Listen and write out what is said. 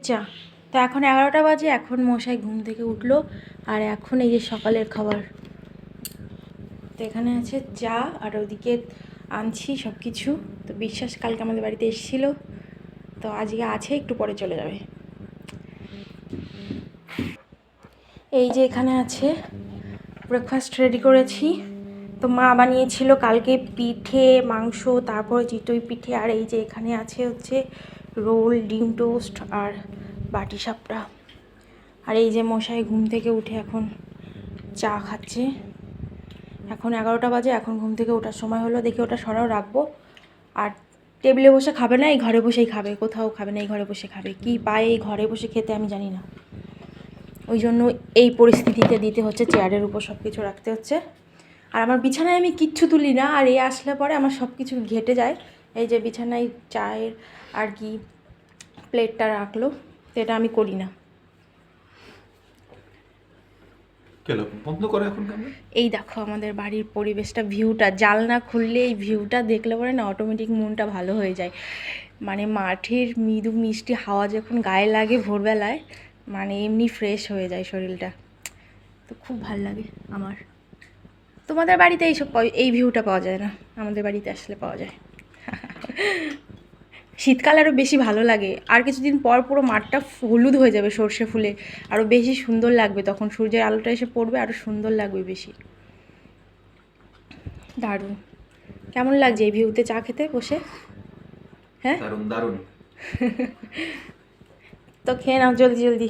চা। তো এখন 11টা বাজে, এখন মশাই ঘুম থেকে উঠলো আর এখন এই যে সকালের খাবার। তো এখানে আছে চা আর ওদিকে আনছি সব কিছু। তো বিশ্বাস কালকে আমাদের বাড়িতে এসেছিল, তো আজকে আছে, একটু পরে চলে যাবে। এই যে এখানে আছে ব্রেকফাস্ট রেডি করেছি। তো মা বানিয়েছিল কালকে পিঠে, মাংস, তারপরে চিতই পিঠে, আর এই যে এখানে আছে হচ্ছে রোল, ডিম টোস্ট আর বাটি সাপটা। আর এই যে মশাই ঘুম থেকে উঠে এখন চা খাচ্ছে। এখন 11টা বাজে, এখন ঘুম থেকে ওঠার সময় হলো। দেখি ওটা সরাও রাখবো। আর টেবিলে বসে খাবে না, এই ঘরে বসেই খাবে, কোথাও খাবে না, এই ঘরে বসে খাবে। কি পায় এই ঘরে বসে খেতে আমি জানি না, ওই জন্য এই পরিস্থিতিতে দিতে হচ্ছে, চেয়ারের উপর সব কিছু রাখতে হচ্ছে। আর আমার বিছানায় আমি কিচ্ছু তুলি না, আর এই আসলে পরে আমার সব কিছু ঘেটে যায়। এই যে বিছানায় চায়ের আর কি প্লেটটা রাখলো, তো এটা আমি করি না। বন্ধ করে এখন কেন? এই দেখো আমাদের বাড়ির পরিবেশটা, ভিউটা, জানলা খুললে এই ভিউটা দেখলে পরে না অটোমেটিক মনটা ভালো হয়ে যায়। মানে মাঠের মৃদু মিষ্টি হাওয়া যখন গায়ে লাগে ভোরবেলায়, মানে এমনি ফ্রেশ হয়ে যায় শরীরটা, তো খুব ভাল লাগে আমার। তোমাদের বাড়িতে এইসব এই ভিউটা পাওয়া যায় না, আমাদের বাড়িতে আসলে পাওয়া যায়। শীতকালে আরও বেশি ভালো লাগে, আর কিছুদিন পর পুরো মাঠটা হলুদ হয়ে যাবে সর্ষে ফুলে, আরও বেশি সুন্দর লাগবে, তখন সূর্যের আলোটা এসে পড়বে, আরও সুন্দর লাগবে বেশি। দারুণ। কেমন লাগছে এই ভিউতে চা খেতে বসে? হ্যাঁ দারুণ দারুণ। তো খেয়ে নাও জলদি জলদি।